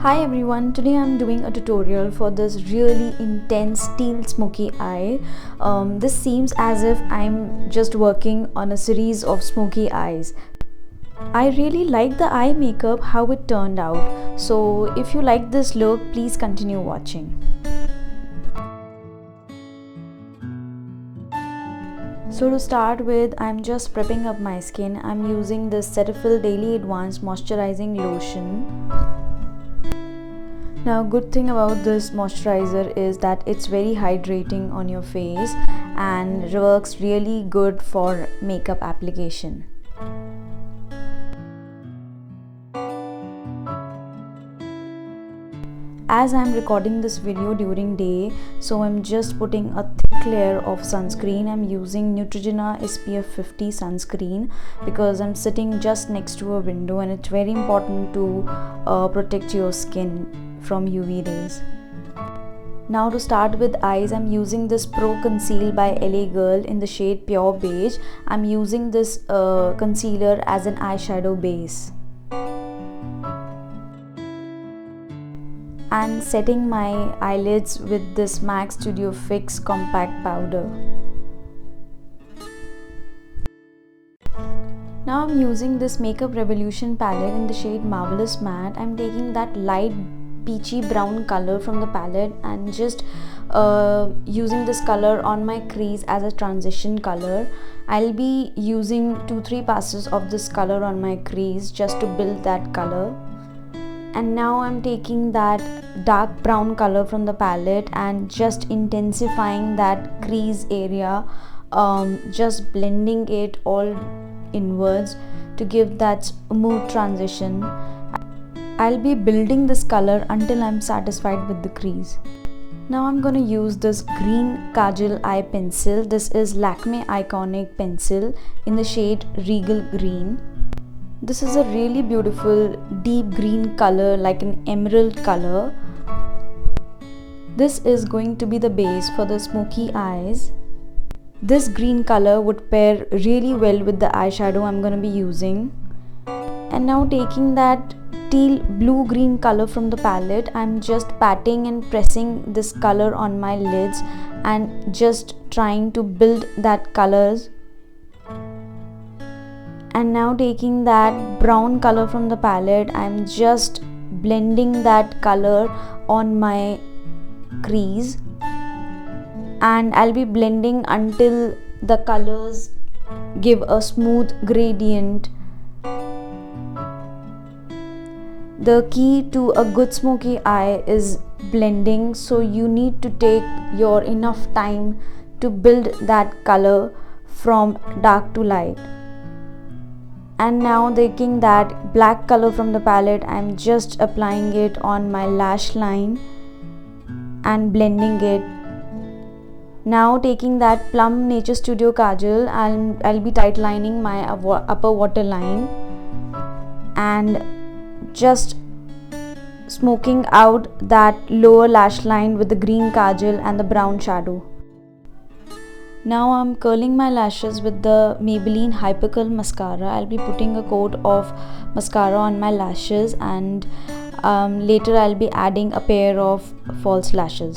Hi everyone, today I'm doing a tutorial for this really intense teal smoky eye. This seems as if I'm just working on a series of smoky eyes. I really like the eye makeup, how it turned out. So if you like this look, please continue watching. So to start with, I'm just prepping up my skin. I'm using this Cetaphil Daily Advanced Moisturizing Lotion. Now, good thing about this moisturizer is that it's very hydrating on your face and works really good for makeup application. As I'm recording this video during day, so I'm just putting a thick layer of sunscreen. I'm using Neutrogena SPF 50 sunscreen because I'm sitting just next to a window and it's very important to protect your skin from UV rays. Now to start with eyes, I'm using this Pro Conceal by LA Girl in the shade Pure Beige. I'm using this concealer as an eyeshadow base. And setting my eyelids with this MAC Studio Fix compact powder. Now I'm using this Makeup Revolution palette in the shade Marvelous Matte. I'm taking that light peachy brown color from the palette and just using this color on my crease as a transition color. I'll be using 2-3 passes of this color on my crease just to build that color. And now I'm taking that dark brown color from the palette and just intensifying that crease area, just blending it all inwards to give that smooth transition. I'll be building this color until I'm satisfied with the crease. Now I'm gonna use this green Kajal eye pencil. This is Lakme Iconic pencil in the shade Regal Green. This is a really beautiful deep green color, like an emerald color. This is going to be the base for the smoky eyes. This green color would pair really well with the eyeshadow I'm going to be using. And now taking that teal blue green color from the palette, I'm just patting and pressing this color on my lids and just trying to build that colors. And now taking that brown color from the palette, I'm just blending that color on my crease and I'll be blending until the colors give a smooth gradient. The key to a good smoky eye is blending, so you need to take your enough time to build that color from dark to light. And now taking that black color from the palette, I'm just applying it on my lash line and blending it. Now taking that Plum Nature Studio Kajal, I'll be tight lining my upper waterline and just smoking out that lower lash line with the green kajal and the brown shadow. Now I'm curling my lashes with the Maybelline Hyper Curl mascara. I'll be putting a coat of mascara on my lashes and later I'll be adding a pair of false lashes.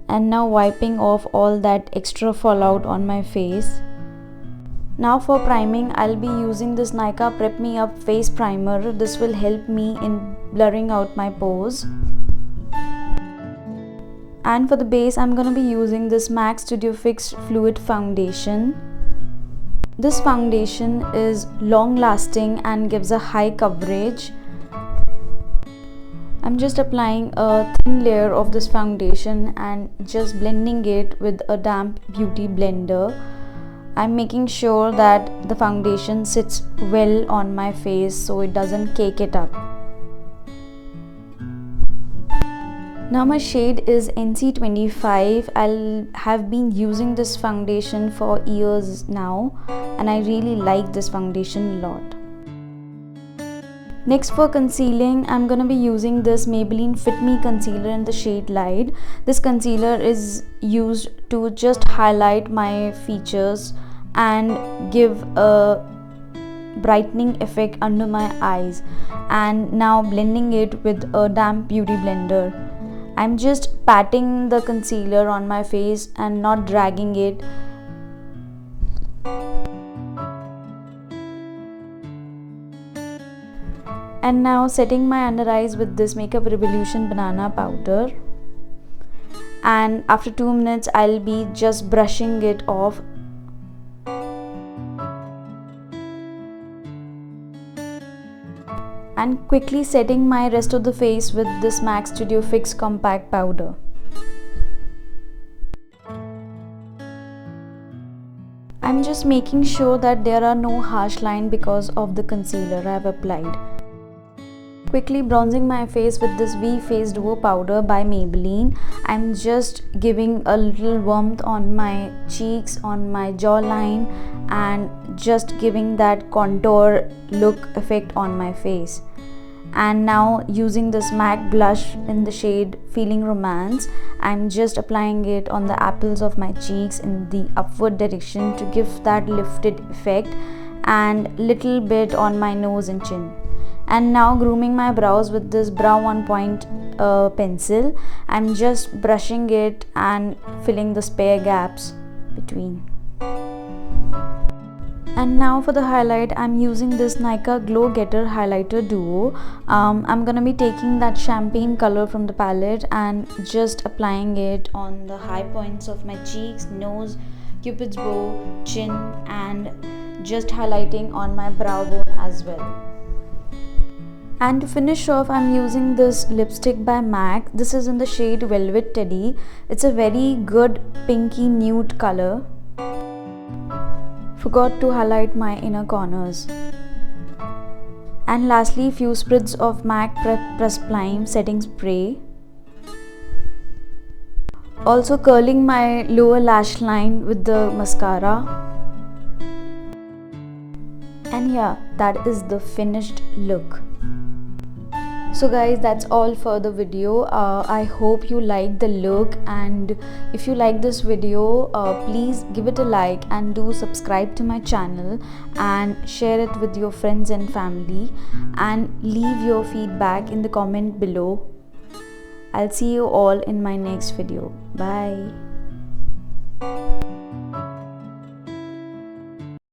And now wiping off all that extra fallout on my face. Now for priming, I'll be using this Nykaa Prep Me Up face primer. This will help me in blurring out my pores. And for the base, I'm going to be using this MAC Studio Fix Fluid Foundation. This foundation is long lasting and gives a high coverage. I'm just applying a thin layer of this foundation and just blending it with a damp beauty blender. I'm making sure that the foundation sits well on my face so it doesn't cake it up. Now my shade is NC25. I have been using this foundation for years now and I really like this foundation a lot. Next for concealing, I'm going to be using this Maybelline Fit Me concealer in the shade Light. This concealer is used to just highlight my features and give a brightening effect under my eyes, and now blending it with a damp beauty blender. I'm just patting the concealer on my face and not dragging it. And now setting my under eyes with this Makeup Revolution banana powder. And after 2 minutes I'll be just brushing it off. And quickly setting my rest of the face with this MAC Studio Fix Compact Powder. I'm just making sure that there are no harsh lines because of the concealer I have applied. Quickly bronzing my face with this V Face Duo powder by Maybelline. I'm just giving a little warmth on my cheeks, on my jawline, and just giving that contour look effect on my face. And now using this MAC blush in the shade Feeling Romance, I'm just applying it on the apples of my cheeks in the upward direction to give that lifted effect, and little bit on my nose and chin. And now grooming my brows with this Brow On Point pencil. I'm just brushing it and filling the spare gaps between. And now for the highlight, I'm using this Nykaa Glow Getter Highlighter Duo. I'm gonna be taking that champagne color from the palette and just applying it on the high points of my cheeks, nose, cupid's bow, chin, and just highlighting on my brow bone as well. And to finish off, I'm using this lipstick by MAC. This is in the shade Velvet Teddy. It's a very good pinky nude color. Forgot to highlight my inner corners. And lastly, few spritzes of MAC Press Prime setting spray. Also curling my lower lash line with the mascara. And yeah, that is the finished look. So guys, that's all for the video. I hope you liked the look, and if you like this video, please give it a like and do subscribe to my channel and share it with your friends and family, and leave your feedback in the comment below. I'll see you all in my next video. Bye.